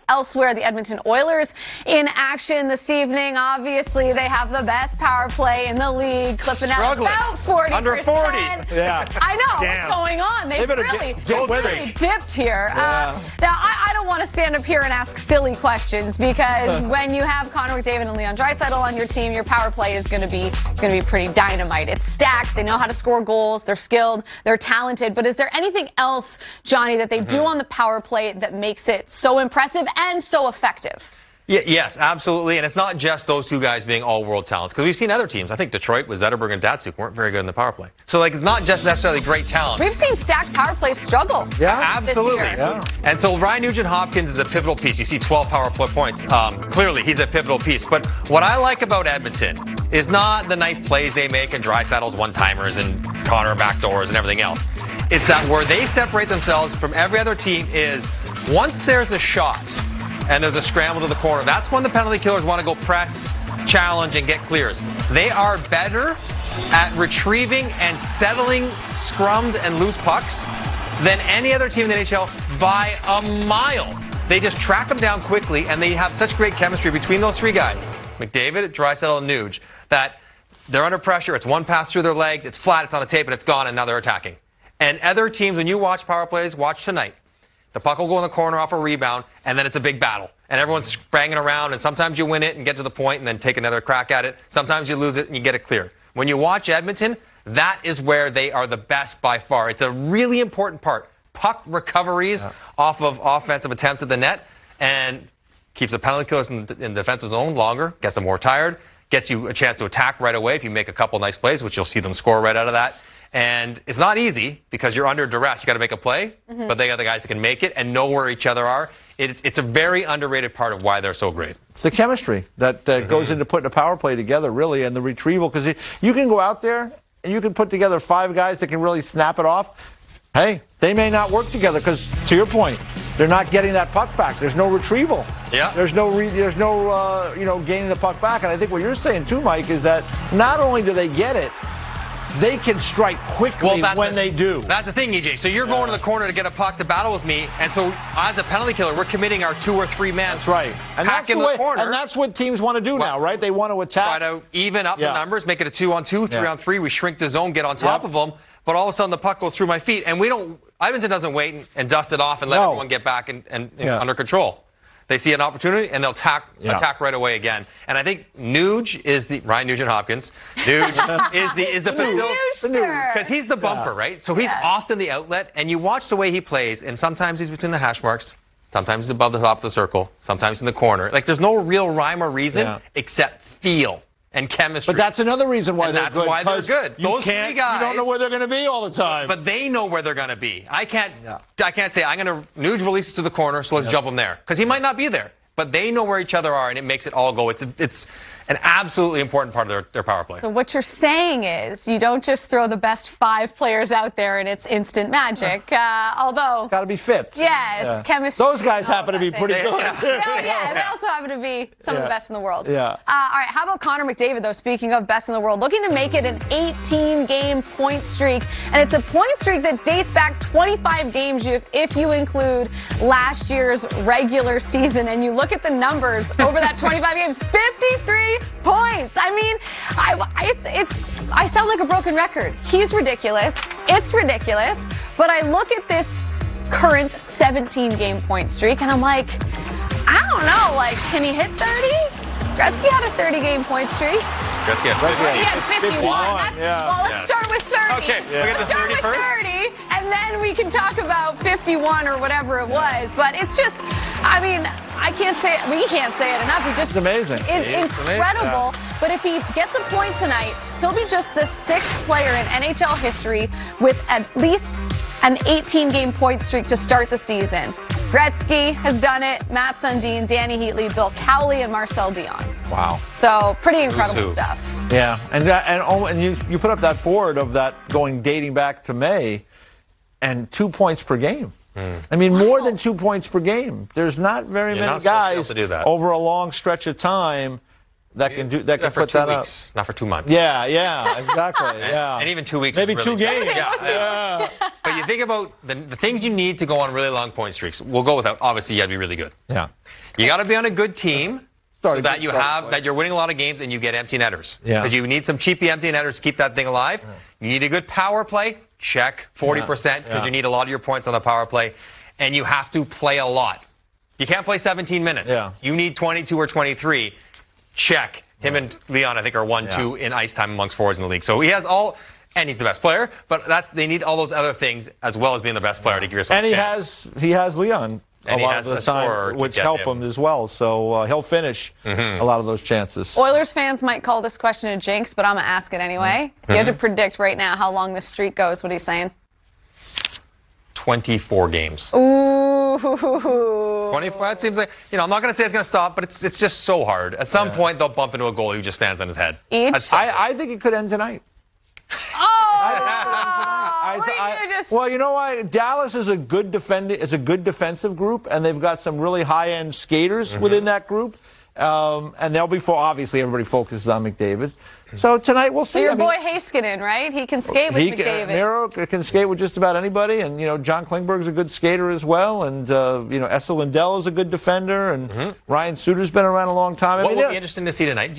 Elsewhere, the Edmonton Oilers in action this evening. Obviously, they have the best power play in the league, clipping out about 40%. Under 40. Yeah. I know. What's going on? They've really dipped here. Now, I don't want to stand up here and ask silly questions because when you have Connor McDavid and Leon Draisaitl on your team, your power play is going to be pretty dynamite. It's stacked. They know how to score goals. They're skilled. They're talented. But is there anything else, Johnny, that they do on the power play that makes it so impressive and so effective? Yes, absolutely. And it's not just those two guys being all-world talents. Because we've seen other teams. I think Detroit with Zetterberg and Datsuk weren't very good in the power play. So, it's not just necessarily great talent. We've seen stacked power plays struggle. Yeah, absolutely. Yeah. And so Ryan Nugent-Hopkins is a pivotal piece. You see 12 power play points. Clearly, he's a pivotal piece. But what I like about Edmonton is not the nice plays they make and Draisaitl's one-timers and Connor backdoors and everything else. It's that where they separate themselves from every other team is once there's a shot and there's a scramble to the corner, that's when the penalty killers want to go press, challenge, and get clears. They are better at retrieving and settling scrummed and loose pucks than any other team in the NHL by a mile. They just track them down quickly, and they have such great chemistry between those three guys, McDavid, Draisaitl, and Nuge, that they're under pressure. It's one pass through their legs, it's flat, it's on a tape, and it's gone, and now they're attacking. And other teams, when you watch power plays, watch tonight. The puck will go in the corner off a rebound, and then it's a big battle. And everyone's banging around, and sometimes you win it and get to the point and then take another crack at it. Sometimes you lose it and you get it clear. When you watch Edmonton, that is where they are the best by far. It's a really important part. Puck recoveries off of offensive attempts at the net and keeps the penalty killers in the defensive zone longer, gets them more tired, gets you a chance to attack right away if you make a couple nice plays, which you'll see them score right out of that. And it's not easy because you're under duress. You got to make a play, but they got the guys that can make it and know where each other are. It's a very underrated part of why they're so great. It's the chemistry that goes into putting a power play together, really, and the retrieval. Because you can go out there and you can put together 5 guys that can really snap it off. Hey, they may not work together because, to your point, they're not getting that puck back. There's no retrieval. Yeah. There's no gaining the puck back. And I think what you're saying too, Mike, is that not only do they get it, they can strike quickly when they do. That's the thing, EJ. So you're going to the corner to get a puck to battle with me, and so as a penalty killer, we're committing our 2 or 3 men. That's right. And pack in the corner. And that's what teams want to do now, right? They want to attack. Try to even up the numbers, make it a 2-on-2, 3-on-3. We shrink the zone, get on top of them, but all of a sudden the puck goes through my feet, and Edmonton doesn't wait and dust it off and let everyone get back and under control. They see an opportunity, and they'll attack right away again. And I think Nuge is Ryan Nugent-Hopkins. Nuge is the facility. Because he's the bumper, right? So he's often the outlet, and you watch the way he plays, and sometimes he's between the hash marks, sometimes he's above the top of the circle, sometimes in the corner. There's no real rhyme or reason except feel and chemistry. But that's another reason why they're good. That's why they're good. Those 3 guys. You don't know where they're going to be all the time. But they know where they're going to be. I can't say, Nuge releases to the corner, so let's jump him there. Because he might not be there. But they know where each other are, and it makes it all go. It's an absolutely important part of their power play. So what you're saying is you don't just throw the best 5 players out there and it's instant magic. Although got to be fit. Yes, chemistry. Those guys happen to be pretty good. They also happen to be some of the best in the world. Yeah. All right. How about Connor McDavid, though? Speaking of best in the world, looking to make it an 18-game point streak, and it's a point streak that dates back 25 games if you include last year's regular season. And you look at the numbers over that 25 games, 53 points. I mean, I sound like a broken record. He's ridiculous. It's ridiculous. But I look at this current 17-game point streak, and I'm like, I don't know. Can he hit 30? Gretzky had a 30-game point streak. Gretzky had 51. Well, let's start with 30. Okay, we get the 30 first. 30, and then we can talk about 51 or whatever it was. But it's just, we can't say it enough. It's amazing. It's incredible. But if he gets a point tonight, he'll be just the 6th player in NHL history with at least an 18-game point streak to start the season. Gretzky has done it, Matt Sundin, Danny Heatley, Bill Cowley, and Marcel Dion. Wow. So pretty incredible stuff. Yeah, and you put up that board of that dating back to May, and 2 points per game. More than 2 points per game. There's not very many guys over a long stretch of time that can put that up. Not for 2 months. Yeah, exactly. And even 2 weeks. Maybe really 2 games. But you you think about the things you need to go on really long point streaks, we'll go without. Obviously, you got to be really good. Yeah. You got to be on a good team so that you're winning a lot of games and you get empty netters. Yeah. Because you need some cheapy empty netters to keep that thing alive. Yeah. You need a good power play. Check 40% because you need a lot of your points on the power play. And you have to play a lot. You can't play 17 minutes. Yeah. You need 22 or 23. Check. Him and Leon, I think, are 1-2 in ice time amongst forwards in the league. So he has all, and he's the best player, but they need all those other things as well as being the best player to give yourself a chance. And he has Leon a lot of the time, which help him as well. So he'll finish a lot of those chances. Oilers fans might call this question a jinx, but I'm going to ask it anyway. If you had to predict right now how long this streak goes, what are you saying? 24 games. Ooh. 24, that seems like, I'm not going to say it's going to stop, but it's just so hard. At some point, they'll bump into a goalie who just stands on his head. I think it could end tonight. Well, you know what? Dallas is a good defensive group, and they've got some really high-end skaters within that group. And they'll be obviously everybody focuses on McDavid. So tonight we'll see. So your boy Heiskanen, right? He can skate with McDavid. Miro can skate with just about anybody, and John Klingberg's a good skater as well, and Esa Lindell is a good defender, and Ryan Suter's been around a long time. What will be interesting to see tonight?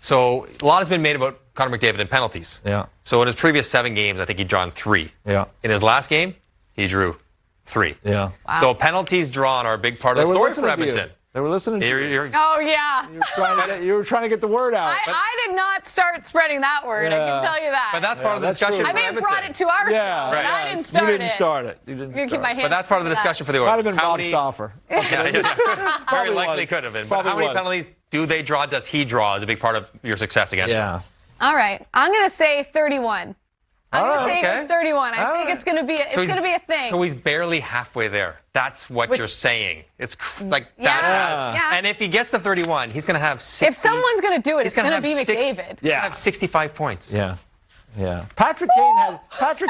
So a lot has been made about Connor McDavid and penalties. Yeah. So in his previous 7 games, I think he'd drawn 3. Yeah. In his last game, he drew 3. Yeah. Wow. So penalties drawn are a big part of the story for Edmonton. They were listening to you. Oh, yeah. You were trying to get the word out. I did not start spreading that word, I can tell you that. But that's part of the discussion. I may have brought it to our show, but I didn't start it. You didn't start it. You didn't keep my hands. But that's part of the discussion for the Oilers. Might have been Bob Stauffer. Very likely could have been. But how many penalties do they draw? Does he draw? Is a big part of your success against them. All right. I'm going to say 31. I'm going to say it was 31. I think it's going to be a thing. So he's barely halfway there. That's what you're saying. It's like that's and if he gets to 31, he's going to have 60. If someone's going to do it, it's going to be McDavid. He's going to have 65 points. Yeah. Patrick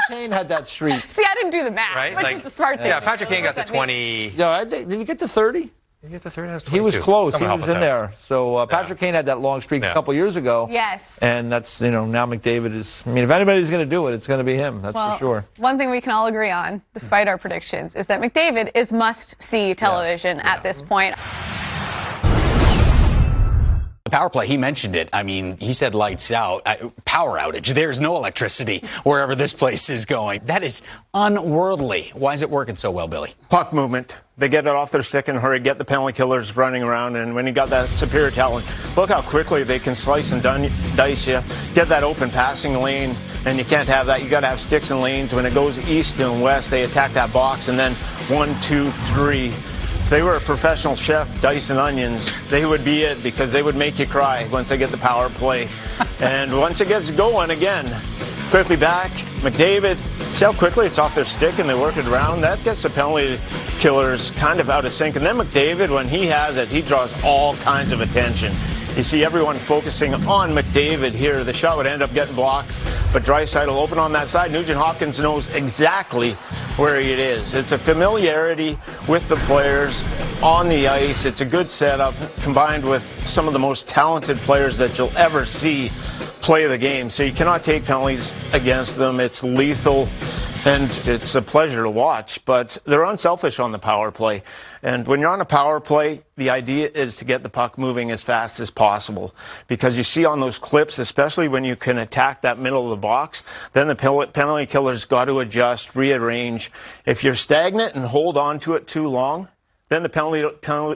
Kane had that streak. See, I didn't do the math, right? Which is the smart thing. Yeah, Patrick Kane got to 20. No, did he get to 30? He was close. He was in there. So Patrick Kane had that long streak a couple years ago. Yes. And that's, now McDavid is, if anybody's going to do it, it's going to be him. That's for sure. One thing we can all agree on, despite our predictions, is that McDavid is must-see television at this point. Power play, he mentioned it. I mean, he said lights out, power outage. There's no electricity wherever this place is going. That is unworldly. Why is it working so well, Billy? Puck movement. They get it off their stick in a hurry, get the penalty killers running around, and when you got that superior talent, look how quickly they can slice and dice you, get that open passing lane, and you can't have that. You got to have sticks and lanes. When it goes east and west, they attack that box, and then 1, 2, 3. If they were a professional chef dicing onions, they would be it, because they would make you cry once they get the power play. And once it gets going again, quickly back, McDavid, see how quickly it's off their stick and they work it around? That gets the penalty killers kind of out of sync. And then McDavid, when he has it, he draws all kinds of attention. You see everyone focusing on McDavid here. The shot would end up getting blocked, but Draisaitl open on that side. Nugent-Hopkins knows exactly where it is. It's a familiarity with the players on the ice. It's a good setup combined with some of the most talented players that you'll ever see play the game. So you cannot take penalties against them. It's lethal. And it's a pleasure to watch, but they're unselfish on the power play. And when you're on a power play, the idea is to get the puck moving as fast as possible. Because you see on those clips, especially when you can attack that middle of the box, then the penalty killer's got to adjust, rearrange. If you're stagnant and hold on to it too long, then the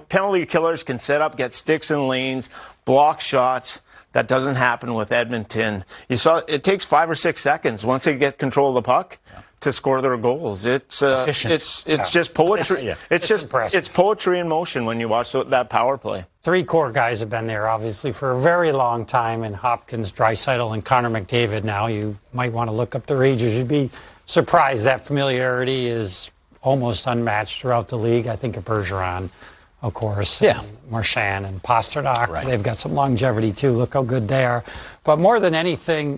penalty killers can set up, get sticks and lanes, block shots. That doesn't happen with Edmonton. You saw it takes 5 or 6 seconds once they get control of the puck to score their goals. It's just poetry. It's poetry in motion when you watch that power play. 3 core guys have been there, obviously, for a very long time, in Hopkins, Draisaitl, and Connor McDavid. Now you might want to look up their ages. You'd be surprised. That familiarity is almost unmatched throughout the league. I think of Bergeron, of course, and Marchand and Pasternak. Right. They've got some longevity, too. Look how good they are. But more than anything,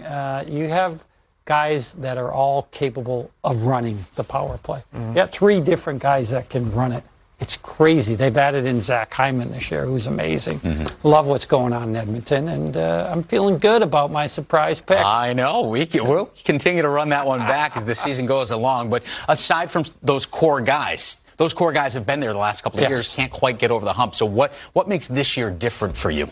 you have guys that are all capable of running the power play. You got 3 different guys that can run it It's crazy. They've added in Zach Hyman this year, who's amazing. Love what's going on in Edmonton, and I'm feeling good about my surprise pick. I know. We'll continue to run that one back as the season goes along. But aside from those core guys have been there the last couple of years, can't quite get over the hump. So what makes this year different for you?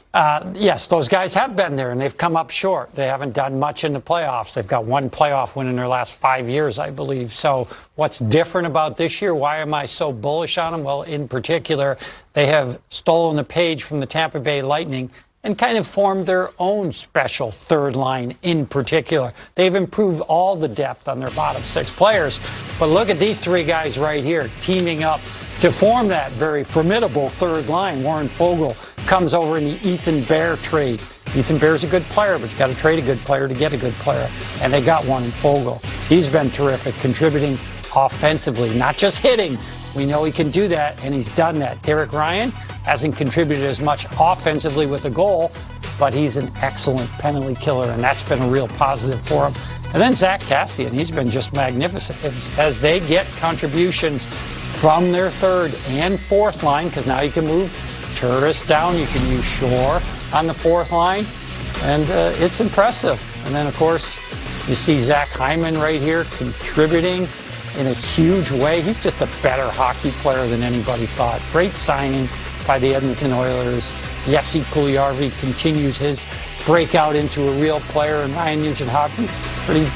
Yes, those guys have been there, and they've come up short. They haven't done much in the playoffs. They've got one playoff win in their last 5 years, I believe. So what's different about this year? Why am I so bullish on them? Well, in particular, they have stolen a page from the Tampa Bay Lightning and kind of formed their own special third line in particular. They've improved all the depth on their bottom 6 players. But look at these 3 guys right here teaming up to form that very formidable third line. Warren Foegele comes over in the Ethan Bear trade. Ethan Bear's a good player, but you got to trade a good player to get a good player. And they got one in Foegele. He's been terrific, contributing offensively, not just hitting. We know he can do that, and he's done that. Derek Ryan hasn't contributed as much offensively with a goal, but he's an excellent penalty killer, and that's been a real positive for him. And then Zach Kassian, he's been just magnificent. As they get contributions from their third and fourth line, because now you can move Turris down, you can use Shore on the fourth line, and it's impressive. And then, of course, you see Zach Hyman right here contributing in a huge way. He's just a better hockey player than anybody thought. Great signing by the Edmonton Oilers. Jesse Puljujarvi continues his breakout into a real player, and Ryan Nugent-Hopkins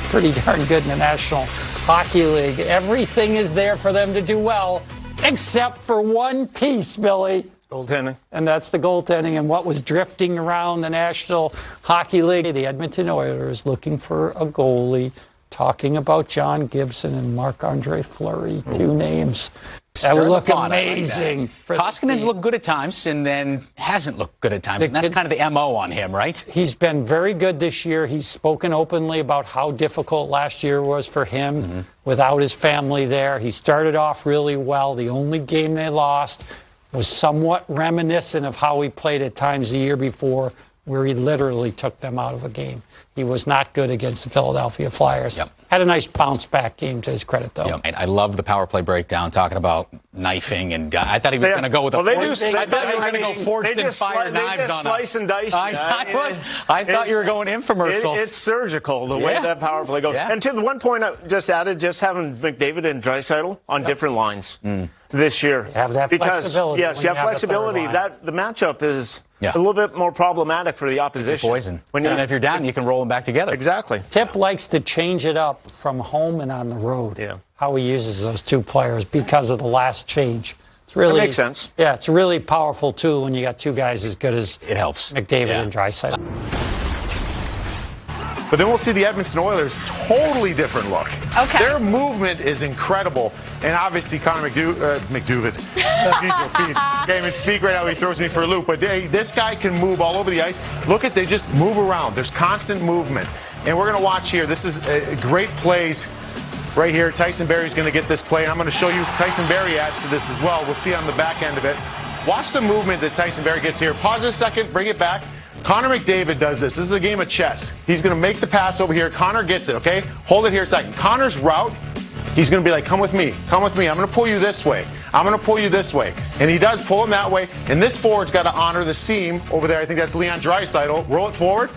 pretty darn good in the National Hockey League. Everything is there for them to do well, except for one piece, Billy. Goaltending. And that's the goaltending. And what was drifting around the National Hockey League, the Edmonton Oilers looking for a goalie, talking about John Gibson and Marc-Andre Fleury, 2 names. That would look amazing. Koskinen's looked good at times and then hasn't looked good at times. And that's kind of the MO on him, right? He's been very good this year. He's spoken openly about how difficult last year was for him without his family there. He started off really well. The only game they lost was somewhat reminiscent of how he played at times the year before, where he literally took them out of a game. He was not good against the Philadelphia Flyers. Had a nice bounce-back game to his credit, though. And I love the power play breakdown, talking about knifing, and I thought he was going to go with a forged. I thought he was going to go forged and fire knives on us. Slice and dice. I thought you were going infomercials. It's surgical, the way that power play goes. And to the one point I just added, just having McDavid and Draisaitl on different lines this year. You have that flexibility. Yes, you have flexibility. The matchup is a little bit more problematic for the opposition. Poison. And if you're down, you can roll them back together. Exactly. Tip likes to change it up from home and on the road. How he uses those 2 players because of the last change. It's really, that makes sense. Yeah, it's a really powerful tool when you got 2 guys as good as it helps. McDavid and Draisaitl. But then we'll see the Edmonton Oilers, totally different look. Okay. Their movement is incredible. And obviously, Connor McDavid. Can't even speak right now. He throws me for a loop. But this guy can move all over the ice. Look at, they just move around. There's constant movement. And we're going to watch here. This is great plays right here. Tyson Barrie's going to get this play. And I'm going to show you Tyson Barrie adds to this as well. We'll see on the back end of it. Watch the movement that Tyson Barrie gets here. Pause a second. Bring it back. Connor McDavid does this. This is a game of chess. He's going to make the pass over here. Connor gets it, okay? Hold it here a second. Connor's route, he's going to be like, come with me. Come with me. I'm going to pull you this way. I'm going to pull you this way. And he does pull him that way. And this forward's got to honor the seam over there. I think that's Leon Draisaitl. Roll it forward.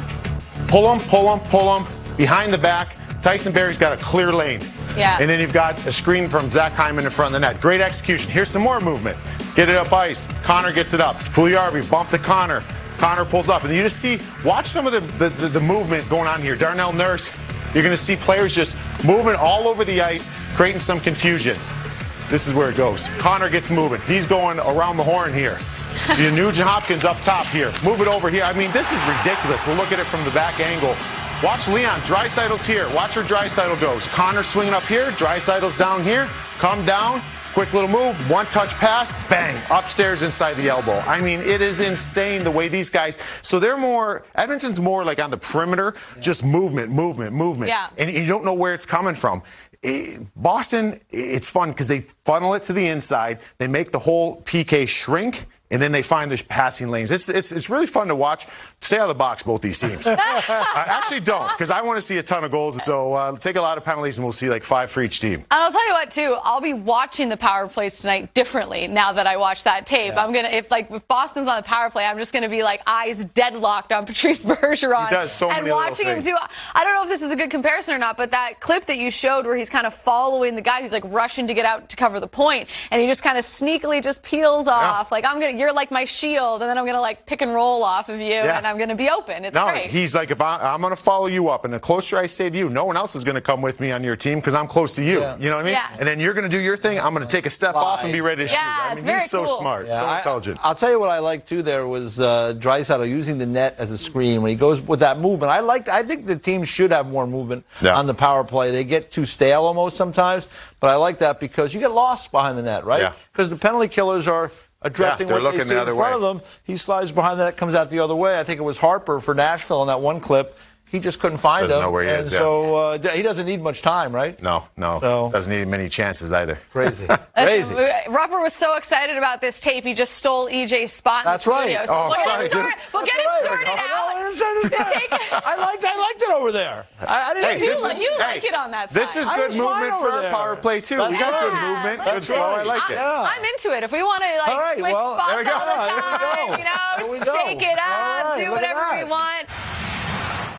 Pull him, pull him, pull him. Behind the back. Tyson Barrie's got a clear lane. Yeah. And then you've got a screen from Zach Hyman in front of the net. Great execution. Here's some more movement. Get it up ice. Connor gets it up. Puljujarvi, bump to Connor. Connor pulls up. And you just see, watch some of the movement going on here. Darnell Nurse, you're going to see players just moving all over the ice, creating some confusion. This is where it goes. Connor gets moving. He's going around the horn here. Nugent-Hopkins up top here. Move it over here. I mean, this is ridiculous. We'll look at it from the back angle. Watch Leon. Draisaitl's here. Watch where Draisaitl goes. Connor swinging up here. Draisaitl's down here. Come down. Quick little move. One-touch pass. Bang. Upstairs inside the elbow. I mean, it is insane the way these guys. So they're more, Edmonton's more like on the perimeter, just movement. Yeah. And you don't know where it's coming from. Boston, it's fun because they funnel it to the inside. They make the whole PK shrink. and then they find the passing lanes. It's really fun to watch. Stay out of the box, both these teams. I actually don't, because I want to see a ton of goals. So take a lot of penalties, and we'll see like 5 for each team. And I'll tell you what, too, I'll be watching the power plays tonight differently now that I watch that tape. I'm gonna, if Boston's on the power play, I'm just gonna be like eyes deadlocked on Patrice Bergeron. He does so many and watching him too. I don't know if this is a good comparison or not, but that clip that you showed where he's kind of following the guy who's like rushing to get out to cover the point, and he just kind of sneakily just peels off. Like you're like my shield, and then I'm gonna like pick and roll off of you, and I'm gonna be open. It's great. He's like, if I'm gonna follow you up, and the closer I stay to you, no one else is gonna come with me on your team because I'm close to you. Yeah. You know what I mean? Yeah. And then you're gonna do your thing. I'm gonna take a step off and be ready to shoot. I mean, he's so smart, so intelligent. I'll tell you what I liked too. There was Draisaitl using the net as a screen when he goes with that movement. I think the team should have more movement on the power play. They get too stale almost sometimes, but I like that because you get lost behind the net, right? Because the penalty killers are addressing what they see in front of them. He slides behind the net, comes out the other way. I think it was Harper for Nashville in that one clip. He just couldn't find him. Doesn't know where he is, so he doesn't need much time, right? No. So, doesn't need many chances either. Crazy. Crazy. Robert was so excited about this tape, he just stole EJ's spot in the studio. Right. So we'll get it sorted out. I liked it over there. I didn't you like it on that side. This is good movement for our power play, too. We got good movement, good flow. I like it. I'm into it. If we want to switch spots all the time, shake it up, do whatever we want.